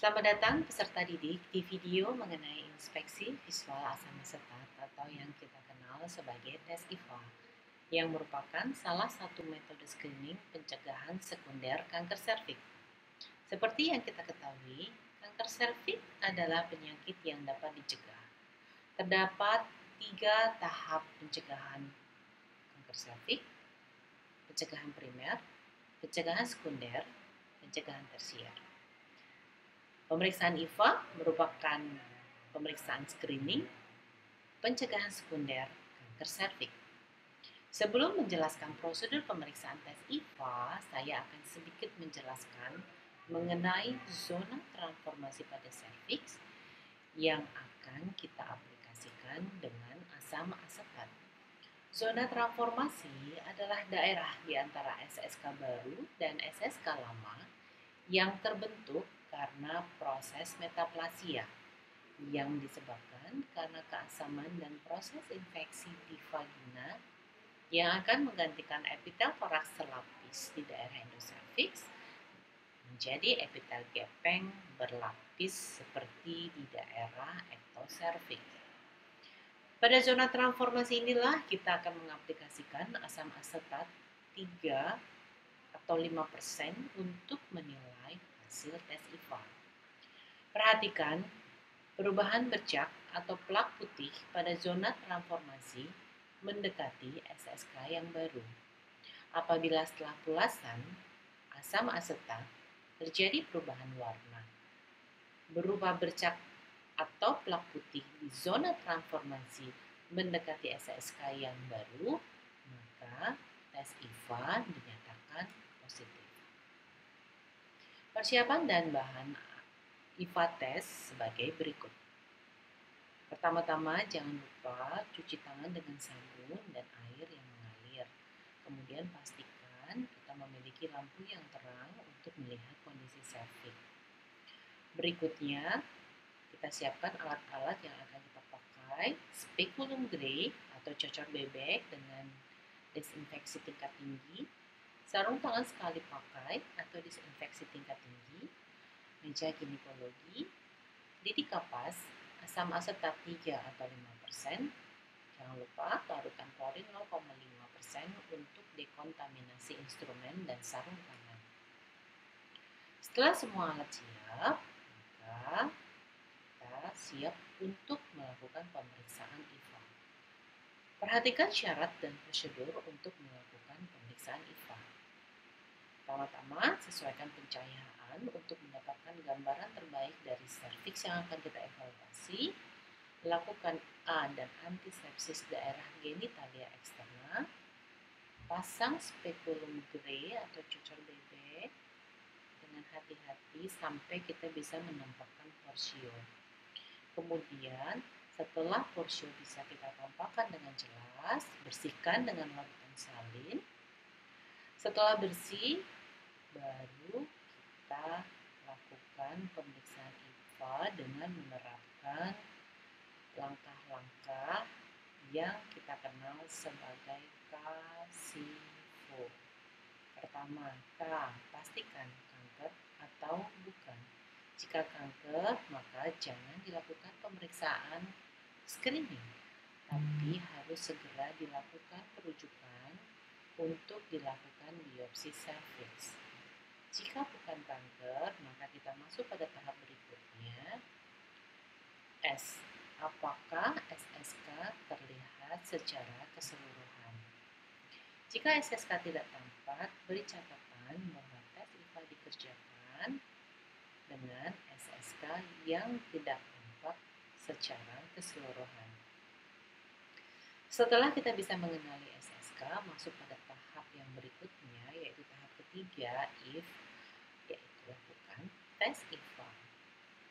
Selamat datang peserta didik di video mengenai inspeksi visual asam asetat atau yang kita kenal sebagai tes IVA, yang merupakan salah satu metode screening pencegahan sekunder kanker serviks. Seperti yang kita ketahui, kanker serviks adalah penyakit yang dapat dicegah. Terdapat 3 tahap pencegahan kanker serviks: pencegahan primer, pencegahan sekunder, pencegahan tersier. Pemeriksaan IVA merupakan pemeriksaan screening pencegahan sekunder kanker serviks. Sebelum menjelaskan prosedur pemeriksaan tes IVA, saya akan sedikit menjelaskan mengenai zona transformasi pada serviks yang akan kita aplikasikan dengan asam asetat. Zona transformasi adalah daerah di antara SSK baru dan SSK lama yang terbentuk karena proses metaplasia yang disebabkan karena keasaman dan proses infeksi di vagina yang akan menggantikan epitel toraks terlapis di daerah endoserviks menjadi epitel gepeng berlapis seperti di daerah ektoserviks. Pada zona transformasi inilah kita akan mengaplikasikan asam asetat 3 atau 5% untuk menilai hasil tes IVA. Perhatikan perubahan bercak atau plak putih pada zona transformasi mendekati SSK yang baru. Apabila setelah pulasan asam asetat terjadi perubahan warna, berupa bercak atau plak putih di zona transformasi mendekati SSK yang baru, maka tes IVA dinyatakan positif. Persiapan dan bahan IVA tes sebagai berikut. Pertama-tama jangan lupa cuci tangan dengan sabun dan air yang mengalir. Kemudian pastikan kita memiliki lampu yang terang untuk melihat kondisi serviks. Berikutnya, kita siapkan alat-alat yang akan kita pakai: speculum grey atau cocor bebek dengan disinfeksi tingkat tinggi, sarung tangan sekali pakai atau disinfeksi tingkat tinggi, meja ginekologi, lidi kapas, asam asetat 3 atau 5%. Jangan lupa larutkan klorin 0,5% untuk dekontaminasi instrumen dan sarung tangan. Setelah semua alat siap, maka kita siap untuk melakukan pemeriksaan IVA. Perhatikan syarat dan prosedur untuk melakukan pemeriksaan IVA. Pertama-tama, sesuaikan pencahayaan untuk mendapatkan gambaran terbaik dari serviks yang akan kita evaluasi. Lakukan A dan antisepsis daerah genitalia eksterna. Pasang speculum grey atau cocor bebek dengan hati-hati sampai kita bisa menampakkan porsio. Kemudian, setelah porsio bisa kita tampakkan dengan jelas, bersihkan dengan larutan salin. Setelah bersih, baru kita lakukan pemeriksaan IVA dengan menerapkan langkah-langkah yang kita kenal sebagai KASIFO. Pertama, K. Pastikan kanker atau bukan. Jika kanker, maka jangan dilakukan pemeriksaan screening, tapi harus segera dilakukan perujukan untuk dilakukan biopsi serviks. Jika bukan kanker, maka kita masuk pada tahap berikutnya. S. Apakah SSK terlihat secara keseluruhan? Jika SSK tidak tampak, beri catatan bahwa tes IVA dikerjakan dengan SSK yang tidak tampak secara keseluruhan. Setelah kita bisa mengenali SSK, masuk pada tahap yang berikutnya, yaitu tahap ketiga, if, yaitu lakukan tes IVA.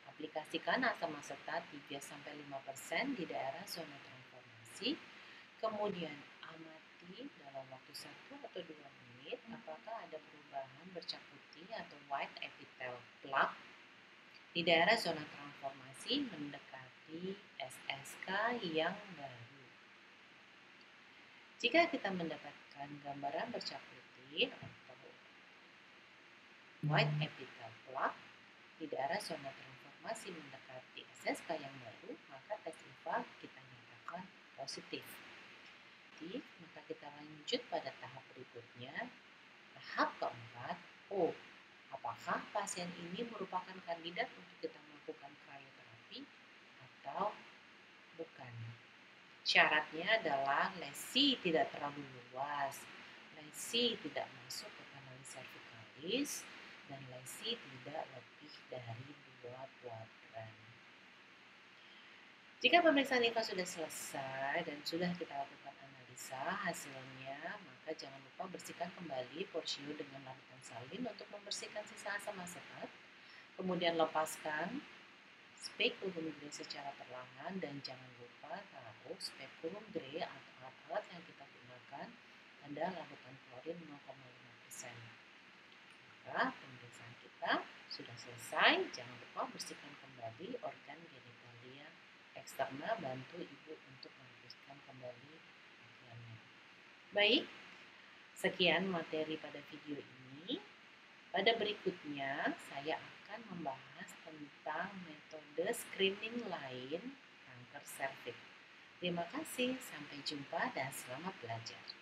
Aplikasikan asam asetat 3-5% di daerah zona transformasi, kemudian amati dalam waktu 1 atau 2 menit apakah ada perubahan bercak putih atau white epithelial plaque di daerah zona transformasi mendekati SSK yang baru. Jika kita mendapatkan gambaran bercak putih atau white epithelial plaque, di daerah zona transformasi mendekati SSK yang baru, maka tes IVA kita nyatakan positif. Jadi, maka kita lanjut pada tahap berikutnya. Tahap keempat, apakah pasien ini merupakan kandidat untuk kita melakukan krioterapi atau bukan? Syaratnya adalah lesi tidak terlalu luas, lesi tidak masuk ke kanalis cervicalis, dan lesi tidak lebih dari 2 kuadran. Jika pemeriksaan IVA sudah selesai dan sudah kita lakukan analisa hasilnya, maka jangan lupa bersihkan kembali porsio dengan larutan salin untuk membersihkan sisa asam asetat. Kemudian lepaskan spekulum grey secara perlahan dan jangan lupa taruh spekulum grey atau alat-alat yang kita gunakan pada larutan klorin 0,5%. Maka pemeriksaan kita sudah selesai. Jangan lupa bersihkan kembali organ genitalia eksterna, bantu ibu untuk membersihkan kembali pakaiannya. Baik, sekian materi pada video ini. Pada berikutnya, saya akan membahas tentang metode screening lain kanker serviks. Terima kasih, sampai jumpa dan selamat belajar.